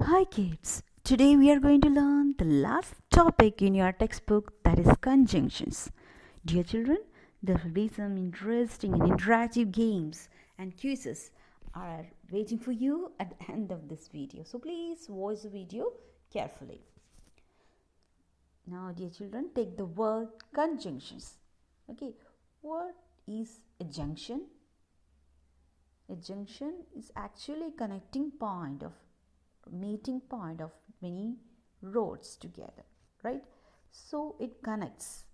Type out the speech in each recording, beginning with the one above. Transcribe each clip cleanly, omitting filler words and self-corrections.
Hi kids, today we are going to learn the last topic in your textbook, that is conjunctions. Dear children, there will be some interesting and interactive games and quizzes are waiting for you at the end of this video. So please watch the video carefully. Now dear children, take the word conjunctions. Okay, what is a junction? A junction is actually a connecting point of meeting point of many roads together, right? So it connects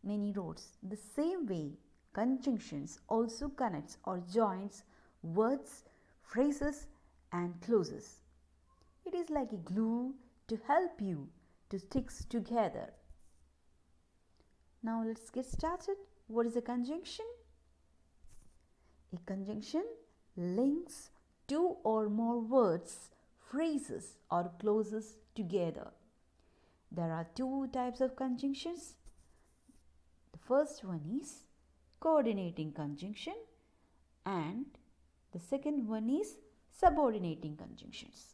many roads. The same way conjunctions also connects or joins words, phrases and clauses. It is like a glue to help you to stick together. Now let's get started. What is a conjunction? A conjunction links two or more words, phrases or clauses together. There are two types of conjunctions. The first one is coordinating conjunction and the second one is subordinating conjunctions.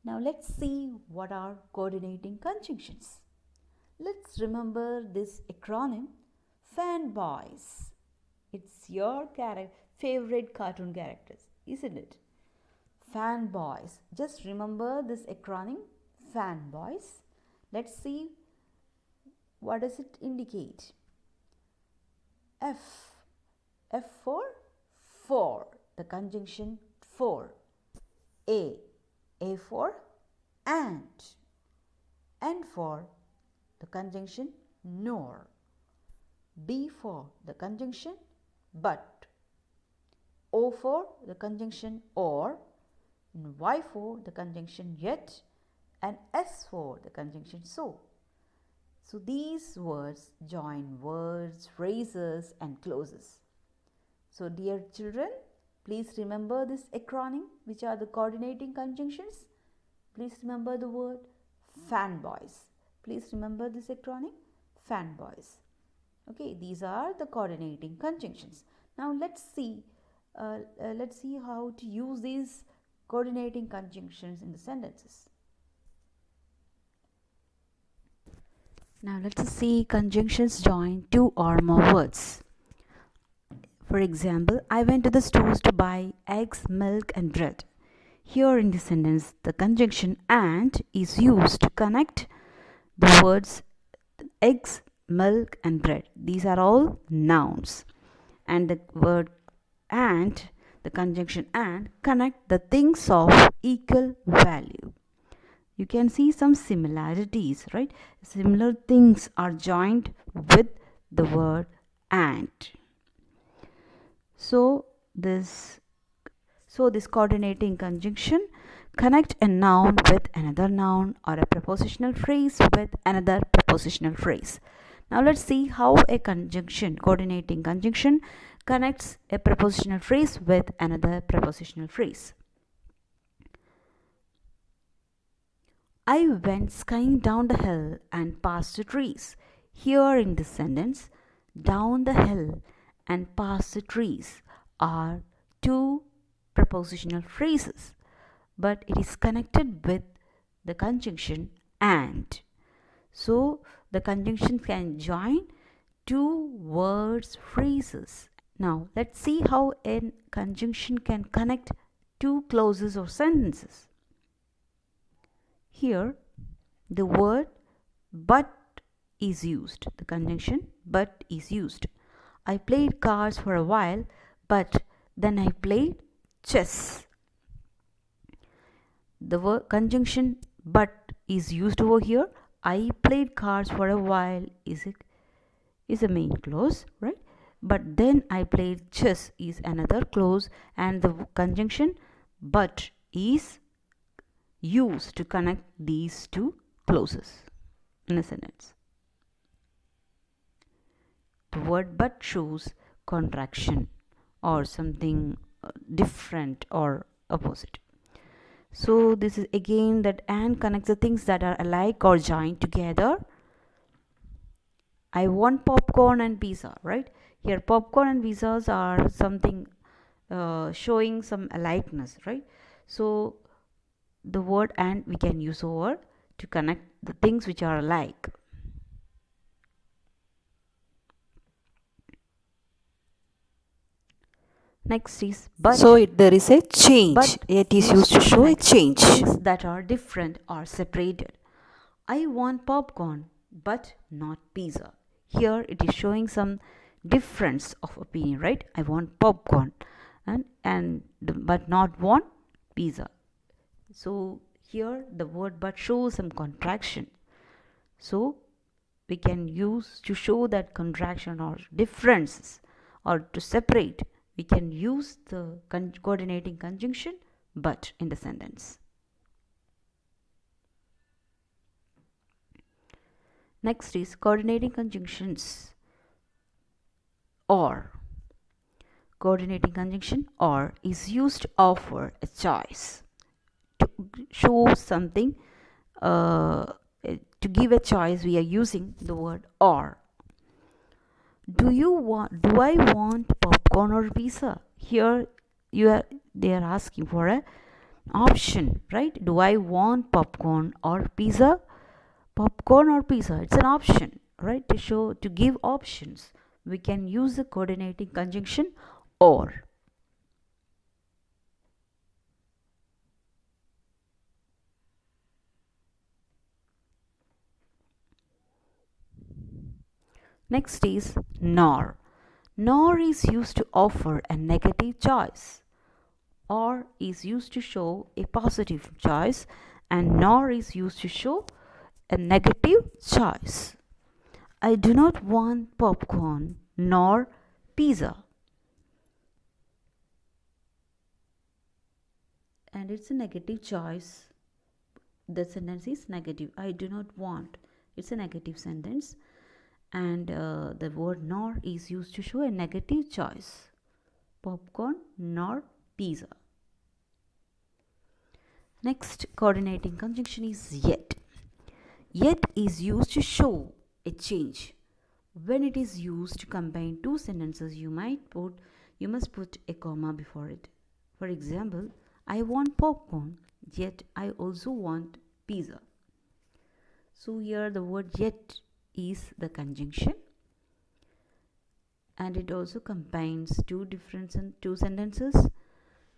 Now let's see what are coordinating conjunctions. Let's remember this acronym fanboys. It's your favorite cartoon characters, isn't it? Fanboys. Just remember this acronym fanboys. Let's see what does it indicate. F. F for the conjunction for. A. A for and. N for the conjunction nor. B for the conjunction but. O for the conjunction or. And Y for the conjunction yet, and S for the conjunction so. So these words join words, phrases and clauses. So dear children, please remember this acronym, which are the coordinating conjunctions. Please remember the word fanboys. Please remember this acronym fanboys. Okay, these are the coordinating conjunctions. Now let's see how to use these coordinating conjunctions in the sentences. Now let us see conjunctions join two or more words. For example, I went to the stores to buy eggs, milk and bread. Here in the sentence, the conjunction and is used to connect the words eggs, milk and bread. These are all nouns. And the word and, the conjunction and, connect the things of equal value. You can see some similarities, right? Similar things are joined with the word and. So this coordinating conjunction connect a noun with another noun or a prepositional phrase with another prepositional phrase. Now let's see how a coordinating conjunction connects a prepositional phrase with another prepositional phrase. I went skiing down the hill and past the trees. Here in this sentence, down the hill and past the trees are two prepositional phrases, but it is connected with the conjunction and. So the conjunction can join two words, phrases. Now let's see how a conjunction can connect two clauses or sentences. Here the word but is used. The conjunction but is used. I played cards for a while, but then I played chess. The word conjunction but is used over here. I played cards for a while is a main clause, right? But then I played chess is another clause, and the conjunction but is used to connect these two clauses in a sentence. The word but shows contraction or something different or opposite. So this is again that and connects the things that are alike or joined together. I want popcorn and pizza, right? Here popcorn and pizzas are something showing some alikeness, right? So the word and we can use over to connect the things which are alike. Next is but. So there is a change. But It is used to show a change. things that are different or separated. I want popcorn but not pizza. Here it is showing some difference of opinion, right? I want popcorn and but not want pizza. So here the word but shows some contraction. So we can use to show that contraction or differences or to separate, we can use the coordinating conjunction but in the sentence. Next is coordinating conjunctions or. Coordinating conjunction or is used to offer a choice, to show something, to give a choice. We are using the word or. Do I want popcorn or pizza? Here they are asking for a option, right? Do I want popcorn or pizza? Popcorn or pizza, it's an option, right? To give options, we can use the coordinating conjunction or. Next is nor. Nor is used to offer a negative choice. Or is used to show a positive choice, and nor is used to show a negative choice. I do not want popcorn nor pizza. And it's a negative choice. The sentence is negative. I do not want. It's a negative sentence. And the word nor is used to show a negative choice. Popcorn nor pizza. Next coordinating conjunction is yet. Yet is used to show a change. When it is used to combine two sentences, you must put a comma before it. For example, I want popcorn, yet I also want pizza. So here the word yet is the conjunction, and it also combines two sentences.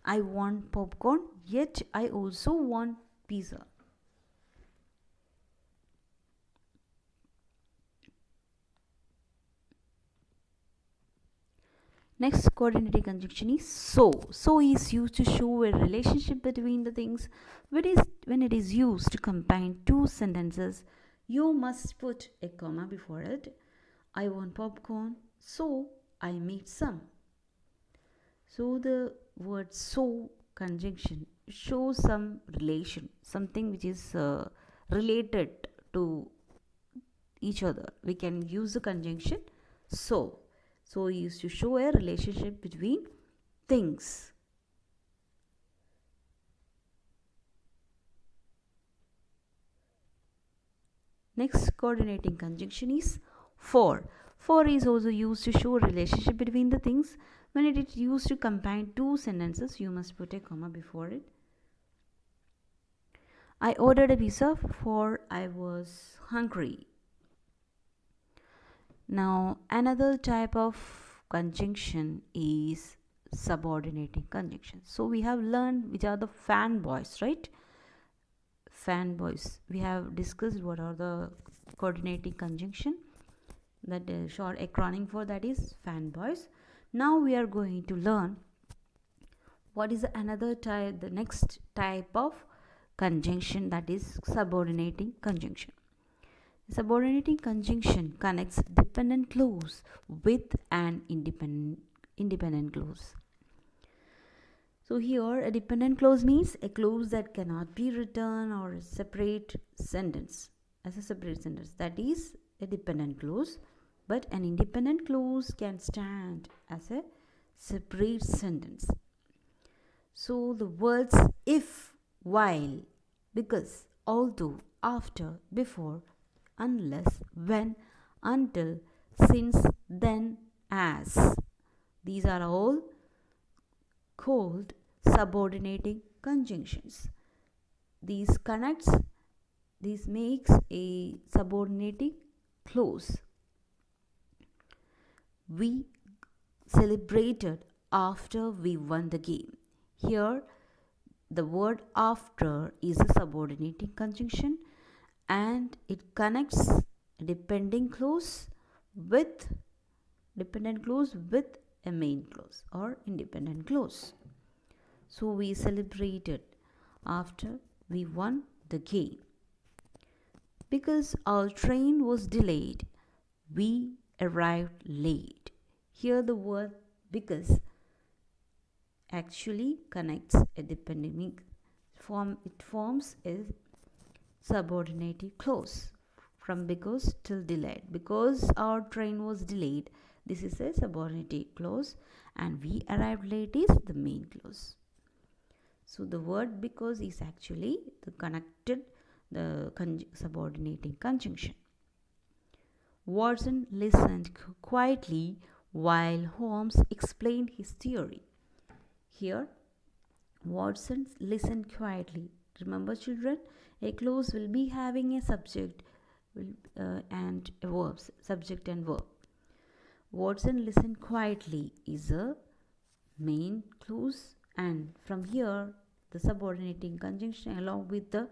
I want popcorn, yet I also want pizza. Next coordinating conjunction is so. So is used to show a relationship between the things. When it is used to combine two sentences, you must put a comma before it. I want popcorn, so I made some. So the word so conjunction shows some relation, something which is related to each other. We can use the conjunction so. So used to show a relationship between things. Next coordinating conjunction is for. For is also used to show a relationship between the things. When it is used to combine two sentences, you must put a comma before it. I ordered a pizza for I was hungry. Now another type of conjunction is subordinating conjunction. So we have learned which are the fanboys, right? Fanboys. We have discussed what are the coordinating conjunction. That short acronym for that is fanboys. Now we are going to learn what is another type, the next type of conjunction, that is subordinating conjunction. Subordinating conjunction connects dependent clause with an independent clause. So here a dependent clause means a clause that cannot be written or a separate sentence as a separate sentence. That is a dependent clause, but an independent clause can stand as a separate sentence. So the words if, while, because, although, after, before, unless, when, until, since, then, as, these are all called subordinating conjunctions. These connects, this makes a subordinating clause. We celebrated after we won the game. Here, the word after is a subordinating conjunction and it connects a dependent clause with a main clause or independent clause. So we celebrated after we won the game. Because our train was delayed, we arrived late. Here the word because actually connects a dependent form. It forms a subordinated clause from because till delayed. Because our train was delayed, this is a subordinated clause, and we arrived late is the main clause. So the word because is actually the connected, the subordinating conjunction. Watson listened quietly while Holmes explained his theory. Here, Watson listened quietly. Remember, children, a clause will be having a subject and a verb, subject and verb. Watson listened quietly is a main clause, and from here, the subordinating conjunction along with the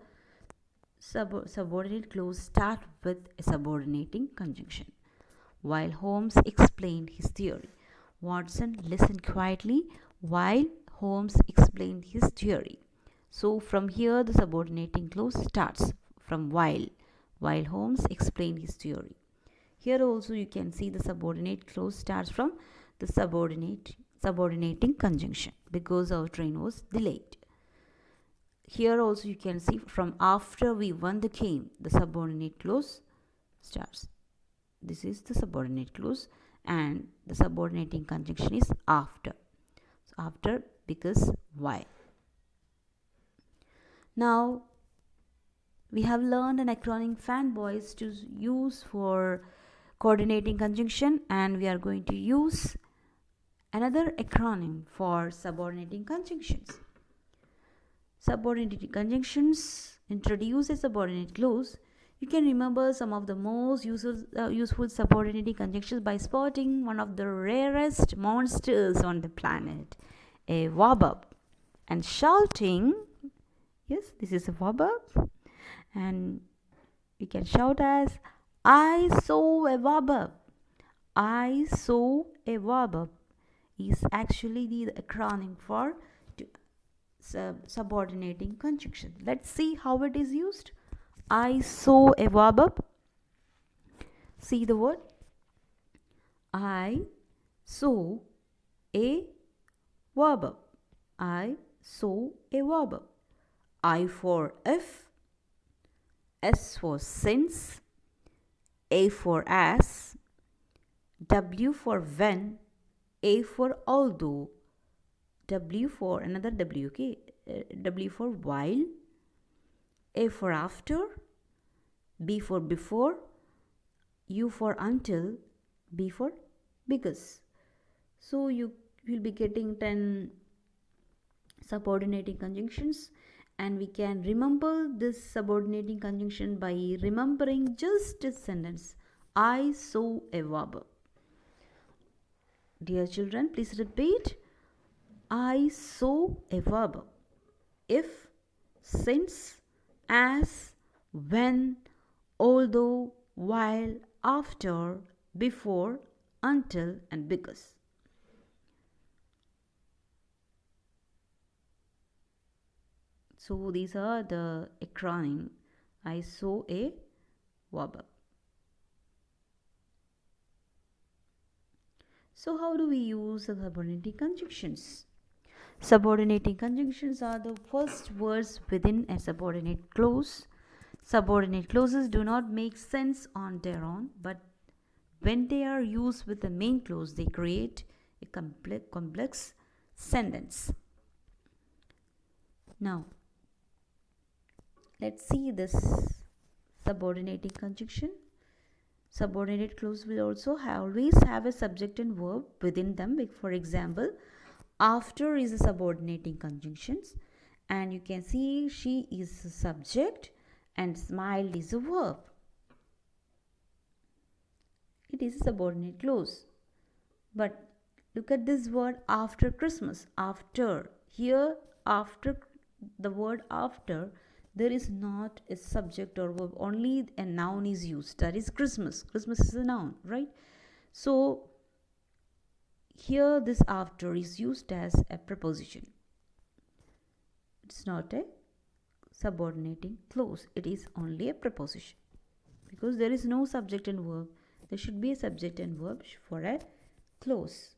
subordinate clause start with a subordinating conjunction. While Holmes explained his theory, Watson listened quietly while Holmes explained his theory. So from here the subordinating clause starts from while Holmes explained his theory. Here also you can see the subordinate clause starts from the subordinating conjunction because our train was delayed. Here also you can see from after we won the game, the subordinate clause starts. This is the subordinate clause and the subordinating conjunction is after. So after, because, while. Now we have learned an acronym fanboys to use for coordinating conjunction, and we are going to use another acronym for subordinating conjunctions. Subordinating conjunctions introduce a subordinate clause. You can remember some of the most useful subordinating conjunctions by spotting one of the rarest monsters on the planet, a wobble, and shouting. Yes, this is a wobble, and we can shout as, I saw a wobble. I saw a wobble is actually the acronym for subordinating conjunction. Let's see how it is used. I saw a wobble. See the word. I saw a wobble. I saw a wobble. I for if, S for since, A for as, W for when, A for although, W for another W, okay, W for while, A for after, B for before, U for until, B for because. So you will be getting 10 subordinating conjunctions, and we can remember this subordinating conjunction by remembering just a sentence. I saw a wobble. Dear children, please repeat. I saw a wobble. If, since, as, when, although, while, after, before, until, and because. So these are the acronym. I saw a wobble. So how do we use the subordinating conjunctions? Subordinating conjunctions are the first words within a subordinate clause. Subordinate clauses do not make sense on their own, but when they are used with the main clause, they create a complex sentence. Now, let's see this subordinating conjunction. Subordinate clause will also always have a subject and verb within them. Like for example, after is a subordinating conjunctions And you can see she is a subject and smiled is a verb. It is a subordinate clause. But look at this word after Christmas. After. Here, after the word after, there is not a subject or verb. Only a noun is used. That is Christmas. Christmas is a noun, right? So, here this after is used as a preposition. It's not a subordinating clause. It is only a preposition. Because there is no subject and verb. There should be a subject and verb for a clause.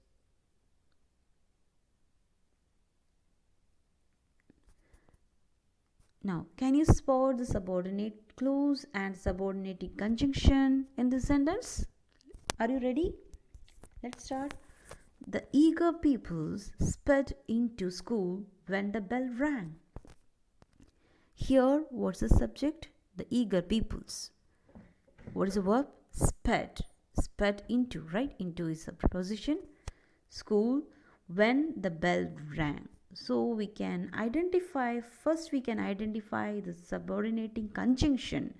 Now, can you spot the subordinate clause and subordinating conjunction in this sentence? Are you ready? Let's start. The eager pupils sped into school when the bell rang. Here, what's the subject? The eager pupils. What is the verb? Sped. Sped into, right? Into is a preposition. School when the bell rang. So we can identify, first we can identify the subordinating conjunction,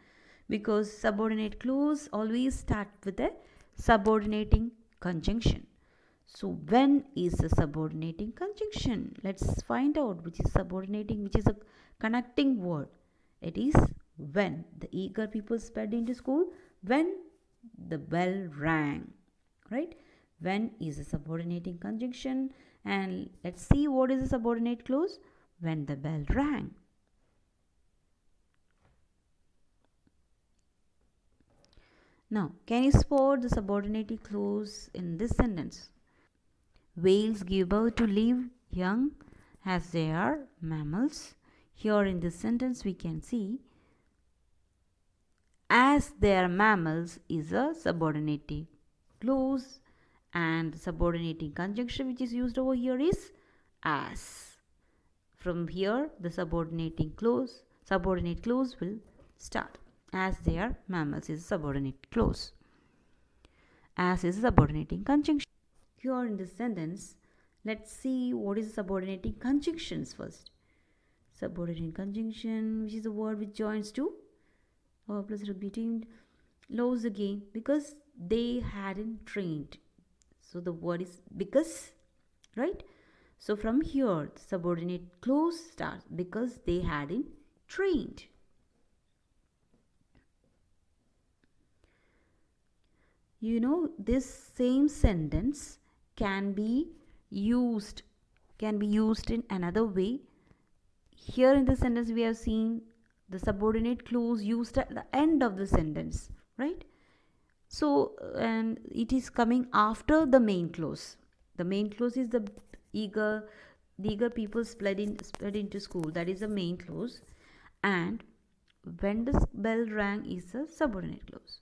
because subordinate clause always start with a subordinating conjunction. So when is the subordinating conjunction? Let's find out which is subordinating, which is a connecting word. It is when. The eager people sped into school when the bell rang, right? When is a subordinating conjunction, and let's see what is a subordinate clause. When the bell rang. Now, can you spot the subordinating clause in this sentence? Whales give birth to live young as they are mammals. Here in this sentence we can see as they are mammals is a subordinating clause, and subordinating conjunction which is used over here is as. From here the subordinate clause will start. As they are mammals is a subordinate clause. As is a subordinating conjunction. Here in this sentence, let's see what is subordinating conjunctions first. Subordinating conjunction, which is a word which joins to or plus repeating lows again, because they hadn't trained. So the word is because, right? So from here, the subordinate clause starts because they hadn't trained. You know, this same sentence can be used in another way. Here in the sentence we have seen the subordinate clause used at the end of the sentence, right? So, and it is coming after the main clause. The main clause is the eager people sped into school. That is the main clause. And when the bell rang is a subordinate clause.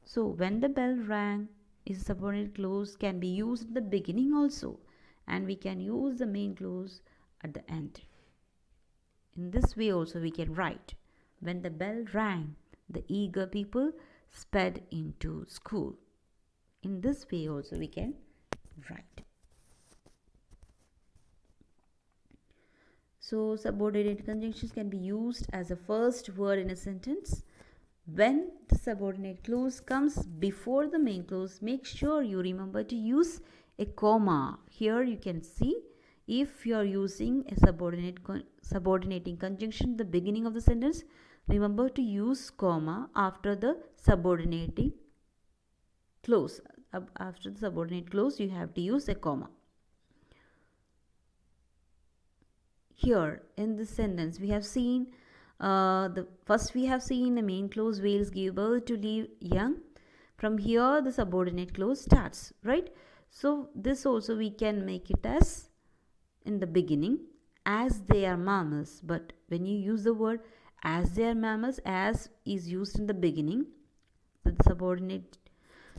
So when the bell rang is a subordinate clause can be used at the beginning also, and we can use the main clause at the end. In this way also we can write, when the bell rang, the eager people sped into school. In this way also we can write. So subordinate conjunctions can be used as a first word in a sentence. When the subordinate clause comes before the main clause, make sure you remember to use a comma. Here you can see, if you are using a subordinating conjunction at the beginning of the sentence, remember to use comma after the subordinating clause. After the subordinate clause, you have to use a comma. Here in this sentence, we have seen we have seen the main clause, whales give birth to live young. From here the subordinate clause starts, right? So this also we can make it as in the beginning, as they are mammals. But when you use the word as they are mammals, as is used in the beginning, the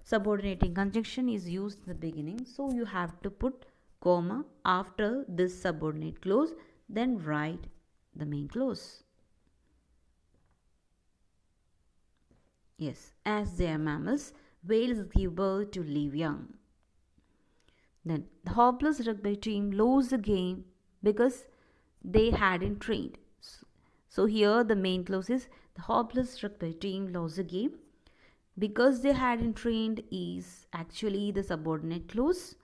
subordinating conjunction is used in the beginning, so you have to put comma after this subordinate clause, then write the main clause. Yes, as they are mammals, whales give birth to live young. Then the hopeless rugby team lost the game because they hadn't trained. So here the main clause is the hopeless rugby team lost the game. Because they hadn't trained is actually the subordinate clause,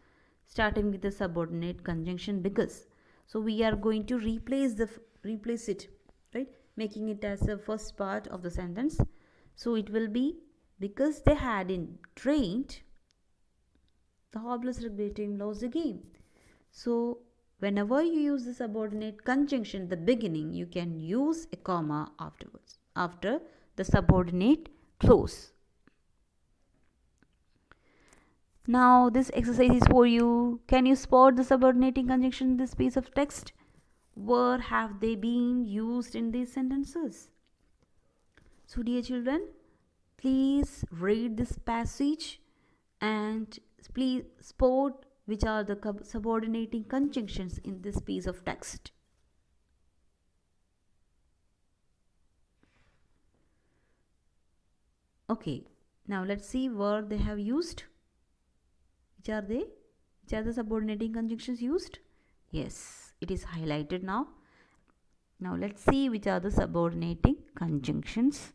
starting with the subordinate conjunction because. So we are going to replace it, right? Making it as the first part of the sentence. So it will be because they hadn't trained, the hopeless rugby team lost the game. So whenever you use the subordinate conjunction at the beginning, you can use a comma afterwards, after the subordinate clause. Now this exercise is for you. Can you spot the subordinating conjunction in this piece of text? Where have they been used in these sentences? So dear children, please read this passage and please spot which are the subordinating conjunctions in this piece of text. Okay, now let's see where they have used. Which are they? Which are the subordinating conjunctions used? Yes, it is highlighted now. Now let's see which are the subordinating conjunctions.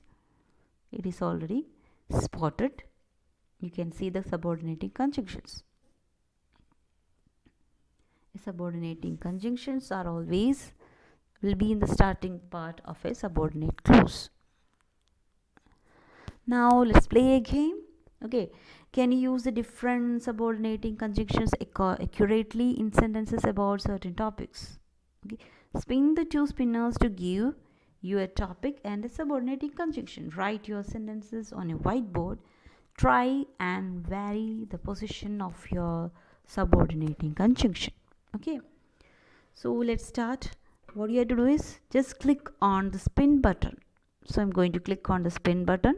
It is already spotted. You can see the subordinating conjunctions. Subordinating conjunctions are always will be in the starting part of a subordinate clause. Now let's play a game. Okay, can you use the different subordinating conjunctions accurately in sentences about certain topics? Okay, spin the two spinners to give you a topic and a subordinating conjunction. Write your sentences on a whiteboard. Try and vary the position of your subordinating conjunction. Okay, so let's start. What you have to do is just click on the spin button. So I'm going to click on the spin button.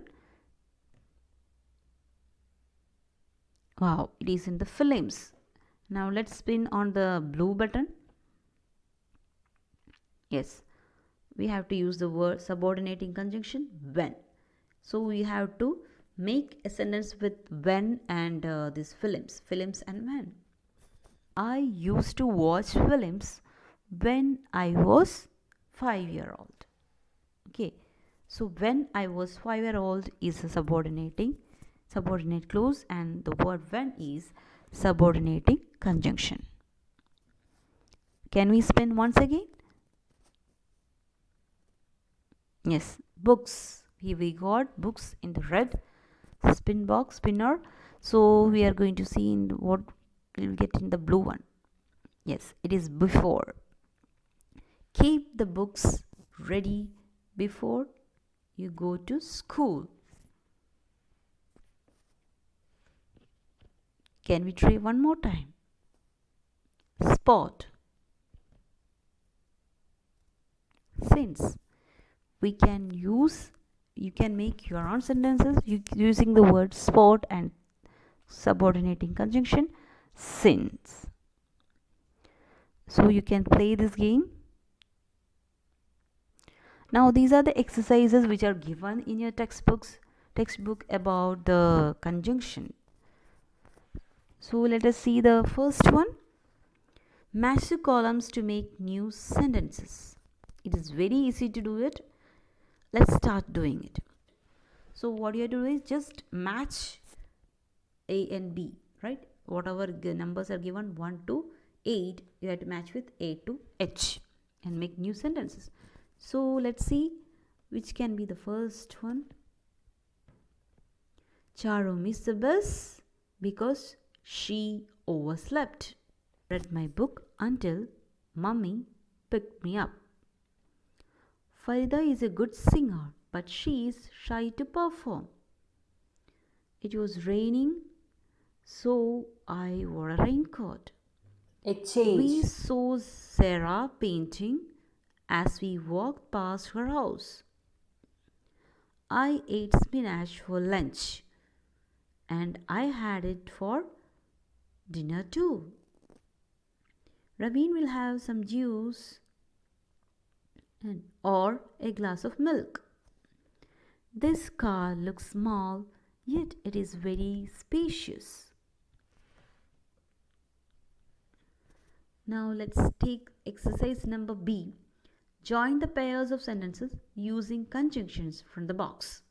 Wow, it is in the films. Now let's spin on the blue button. Yes, we have to use the word subordinating conjunction when. So we have to make a sentence with when and these films and when. I used to watch films when I was 5-year-old. Okay, so when I was 5-year-old is a subordinate clause, and the word when is subordinating conjunction. Can we spin once again? Yes, books. Here we got books in the red spinner. So we are going to see in what we'll get in the blue one. Yes, it is before. Keep the books ready before you go to school. Can we try one more time? Spot. Since we can use, you can make your own sentences using the word spot and subordinating conjunction since. So you can play this game. Now these are the exercises which are given in your textbook about the conjunction. So let us see the first one. Match the columns to make new sentences. It is very easy to do it. Let's start doing it. So what you have to do is just match A and B, right? Whatever numbers are given 1 to 8, you have to match with A to H and make new sentences. So let's see which can be the first one. Charu missed the bus because she overslept. Read my book until Mummy picked me up. Farida is a good singer, but she is shy to perform. It was raining, so I wore a raincoat. A change. We saw Sarah painting as we walked past her house. I ate spinach for lunch, and I had it for dinner too. Raveen will have some juice or a glass of milk. This car looks small, yet it is very spacious. Now let's take exercise number B. Join the pairs of sentences using conjunctions from the box.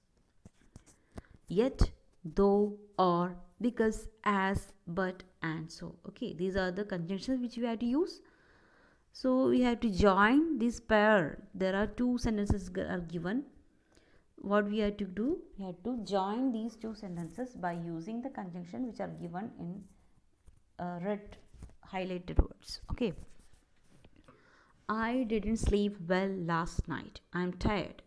Yet, though, or, because, as, but, and so. Okay, these are the conjunctions which we have to use. So we have to join this pair. There are two sentences are given. What we have to do? We have to join these two sentences by using the conjunction which are given in red highlighted words. Okay. I didn't sleep well last night. I'm tired.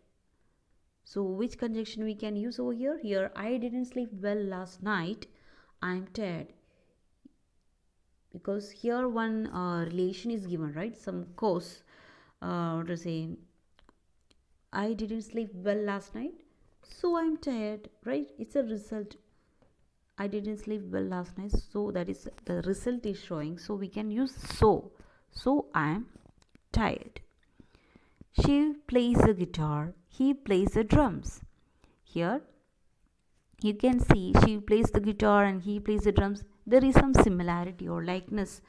So which conjunction we can use over here? Here, I didn't sleep well last night. I'm tired. Because here one relation is given, right? Some cause. To say, I didn't sleep well last night, so I'm tired, right? It's a result. I didn't sleep well last night, so that is the result is showing. So we can use so. So I'm tired. She plays the guitar, he plays the drums. Here you can see she plays the guitar and he plays the drums. There is some similarity or likeness,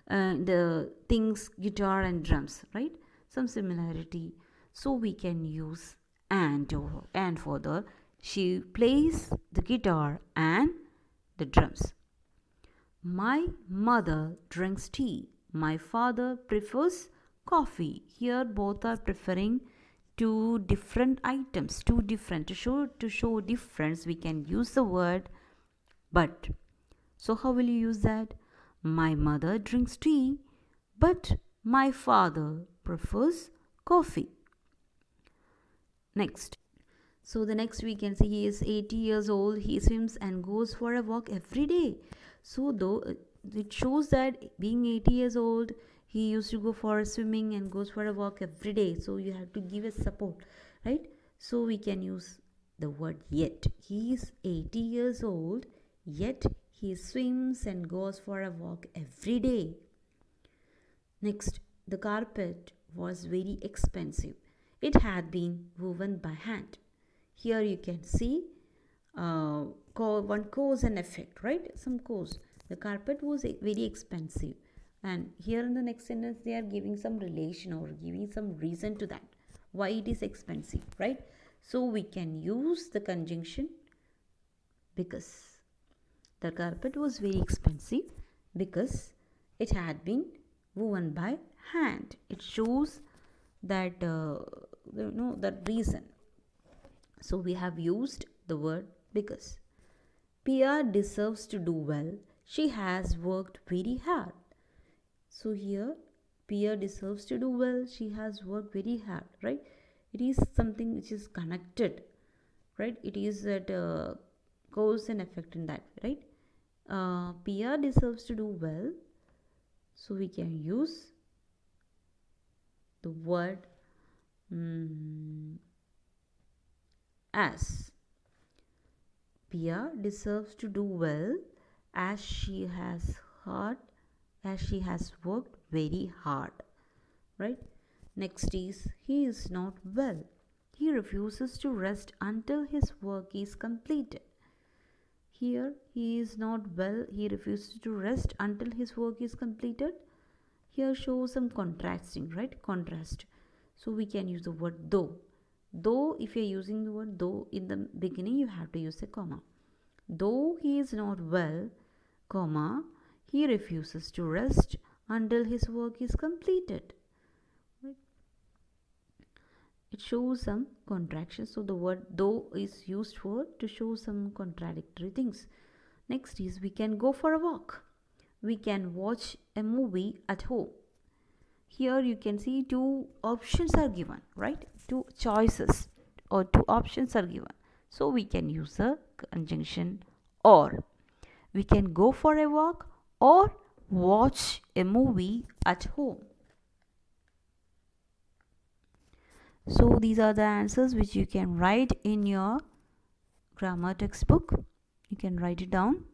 the things guitar and drums, right? Some similarity. So we can use and for the she plays the guitar and the drums. My mother drinks tea. My father prefers coffee. Here both are preferring two different items, two different. To show difference, we can use the word but. So how will you use that? My mother drinks tea, but my father prefers coffee. Next. So the next we can see he is 80 years old. He swims and goes for a walk every day. So though it shows that being 80 years old, he used to go for swimming and goes for a walk every day. So you have to give a support, right? So we can use the word yet. He is 80 years old, yet he swims and goes for a walk every day. Next, the carpet was very expensive. It had been woven by hand. Here you can see one cause and effect, right? Some cause. The carpet was very expensive, and here in the next sentence they are giving some relation or giving some reason to that why it is expensive, right? So we can use the conjunction because. The carpet was very expensive because it had been woven by hand. It shows that that reason. So we have used the word because. Pia deserves to do well. She has worked very hard. So here Pia deserves to do well. She has worked very hard, right? It is something which is connected, right? It is that cause and effect in that, right? Pia deserves to do well. So we can use the word as. Pia deserves to do well as she has worked very hard, right? Next is he is not well. He refuses to rest until his work is completed. Here he is not well. He refuses to rest until his work is completed. Here shows some contrasting, right? Contrast. So we can use the word though. Though, if you're using the word though in the beginning, you have to use a comma. Though he is not well, comma, he refuses to rest until his work is completed. Right? It shows some contraction. So the word though is used for to show some contradictory things. Next is we can go for a walk. We can watch a movie at home. Here you can see two options are given, right? Two choices or two options are given. So we can use a conjunction or. We can go for a walk or watch a movie at home. So these are the answers which you can write in your grammar textbook. You can write it down.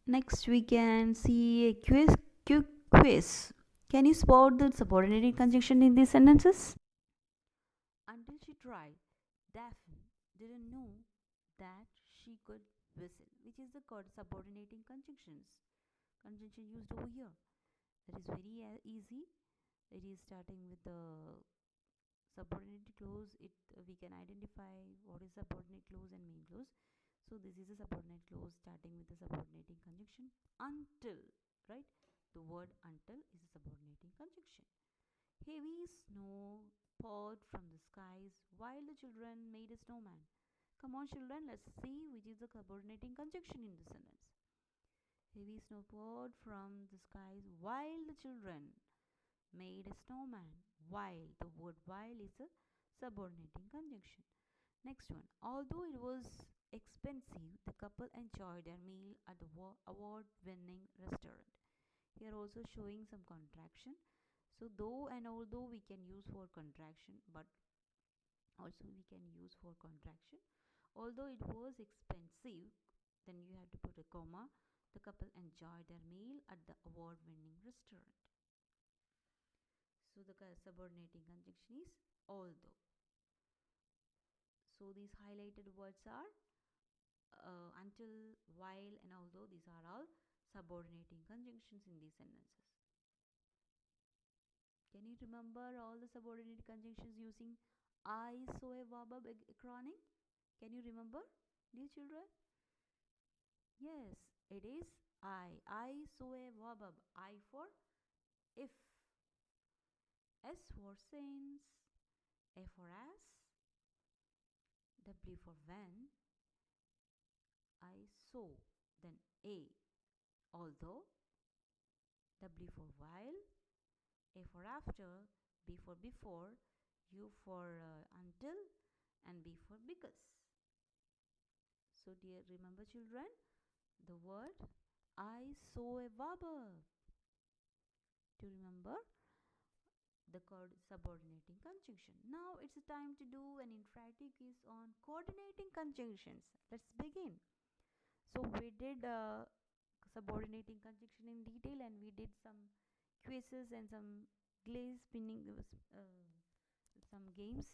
Next we can see a quick quiz. Can you spot the subordinating conjunction in these sentences? Until she tried, Daphne didn't know that she could whistle, which is the subordinating conjunction used over here. That is very easy. It is starting with the subordinate clause. We can identify what is subordinate clause and main clause. So this is a subordinate clause starting with the subordinating conjunction until, right? The word until is a subordinating conjunction. Heavy snow poured from the skies while the children made a snowman. Come on, children, let's see which is the subordinating conjunction in the sentence. Heavy snow poured from the skies while the children made a snowman. While, the word while is a subordinating conjunction. Next one. Although it was expensive, the couple enjoyed their meal at the award-winning restaurant. Here also showing some contraction. So though and although we can use for contraction, but also we can use for contraction. Although it was expensive, then you have to put a comma. The couple enjoyed their meal at the award-winning restaurant. So the subordinating conjunction is although. So these highlighted words are until, while, and although. These are all subordinating conjunctions in these sentences. Can you remember all the subordinate conjunctions using I, so, a, verb, acronym? Can you remember, dear children? Yes, it is I, so, a, verb. I for if, S for since, A for as, W for when, I so, then A, although, W for while, A for after, B for before, U for until, and B for because. So dear, remember children, the word I saw a verb. To remember the subordinating conjunction. Now it's time to do an interactive quiz on coordinating conjunctions. Let's begin. So we did subordinating conjunction in detail, and we did some quizzes and some glaze spinning, some games.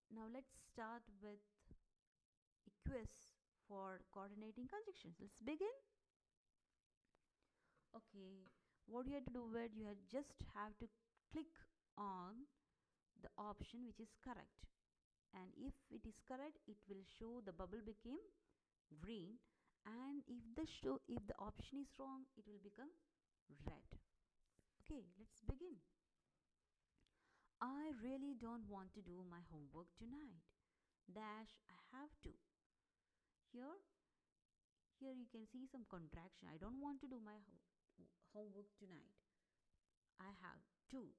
So now let's start with a quiz for coordinating conjunctions. Let's begin. Okay, what you have to do is you just have to click on the option which is correct, and if it is correct, it will show the bubble became green, and if the option is wrong, it will become red. Okay, let's begin. I really don't want to do my homework tonight. Dash, I have to. Here you can see some contraction. I don't want to do my homework tonight. I have to.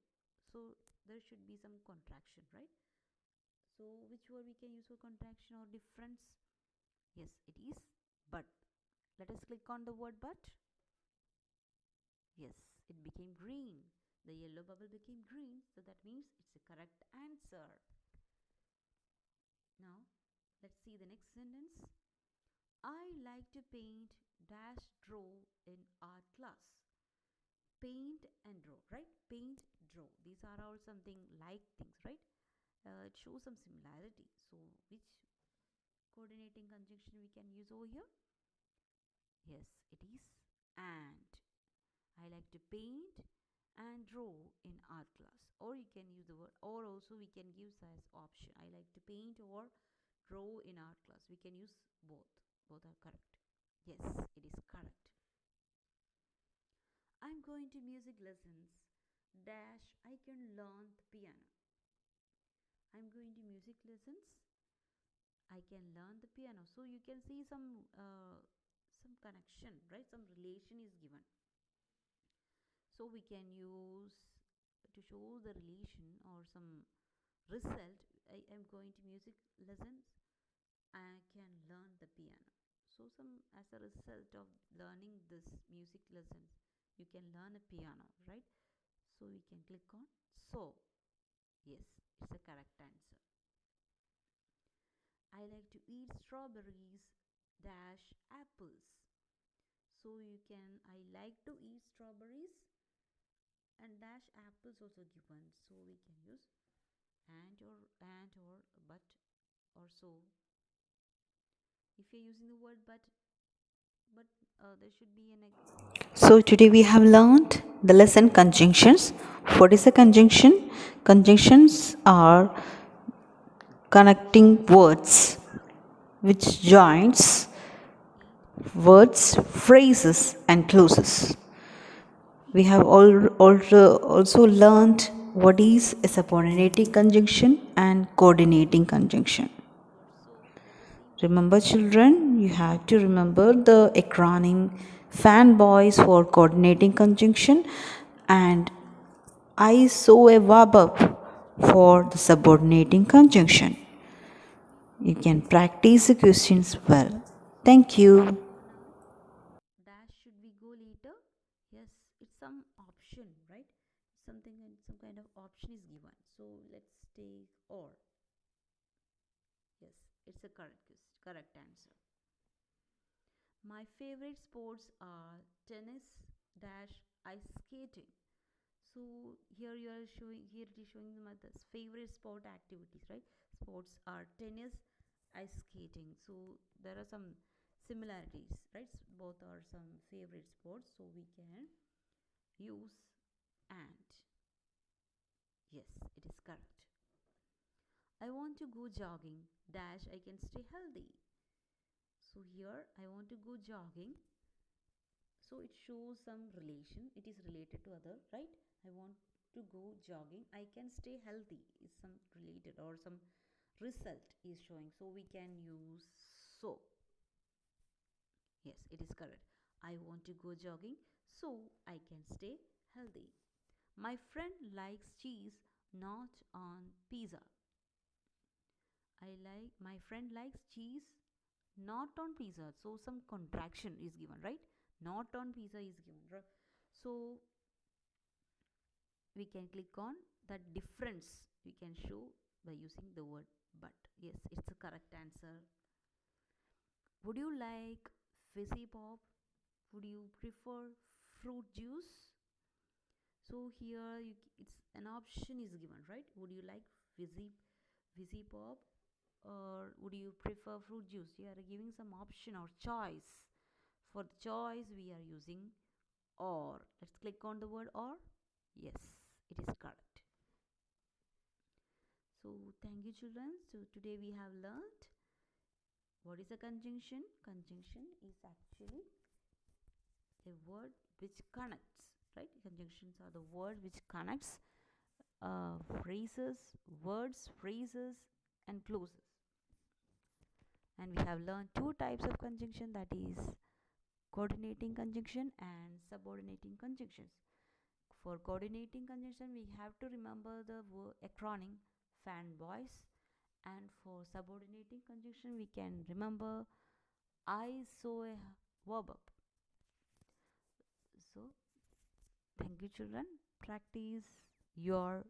So there should be some contraction, right? So which word we can use for contraction or difference? Yes, it is but. Let us click on the word but. Yes, it became green. The yellow bubble became green, so that means it's a correct answer. Now let's see the next sentence. I like to paint dash draw in art class. Paint and draw, right? Paint, draw. These are all something like things, right? It shows some similarity. So which coordinating conjunction we can use over here? Yes, it is and. I like to paint and draw in art class. Or you can use the word or, also we can give as option. I like to paint or draw in art class. We can use both. Both are correct. Yes, it is correct. I'm going to music lessons dash I can learn the piano. I'm going to music lessons, I can learn the piano. So you can see some connection, right? Some relation is given. So we can use to show the relation or some result. I am going to music lessons, I can learn the piano. So some as a result of learning this music lessons, you can learn a piano, right? So we can click on so. Yes, it's a correct answer. I like to eat strawberries dash apples. So you can I like to eat strawberries and dash apples also given. So we can use and or but or so. If you're using the word but there should be an So today we have learned the lesson conjunctions. What is a conjunction? Conjunctions are connecting words which joins words, phrases and clauses. We have also learned what is a subordinating conjunction and coordinating conjunction. Remember, children, you have to remember the acronym fanboys for coordinating conjunction and I saw a verb for the subordinating conjunction. You can practice the questions well. Thank you. dash should we go later? Yes, it's some option, right? Something and some kind of option is given. So let's take or. Yes, it's a correct answer. My favorite sports are tennis dash ice skating. So here you are showing here it is showing them the favorite sport activities, right? Sports are tennis, ice skating. So there are some similarities, right? Both are some favorite sports, so we can use and. Yes, it is correct. I want to go jogging dash I can stay healthy. So here I want to go jogging, so it shows some relation, it is related to other, right? I want to go jogging I can stay healthy is some related or some result is showing, so we can use so. Yes, it is correct. I want to go jogging so I can stay healthy. My friend likes cheese, not on pizza. My friend likes cheese, not on pizza. So some contraction is given, right? Not on pizza is given, right? So we can click on that difference we can show by using the word but. Yes, it's a correct answer. Would you like fizzy pop? Would you prefer fruit juice? So here it's an option is given, right? Would you like fizzy pop or would you prefer fruit juice? You are giving some option or choice. For the choice we are using or. Let's click on the word or. Yes, it is correct. So thank you children. So today we have learned what is a conjunction. Conjunction is actually a word which connects, right? Conjunctions are the word which connects phrases, words, phrases and clauses. And we have learned two types of conjunction, that is coordinating conjunction and subordinating conjunctions. For coordinating conjunction we have to remember the acronym fanboys, and for subordinating conjunction we can remember I saw a verb. So thank you children, practice your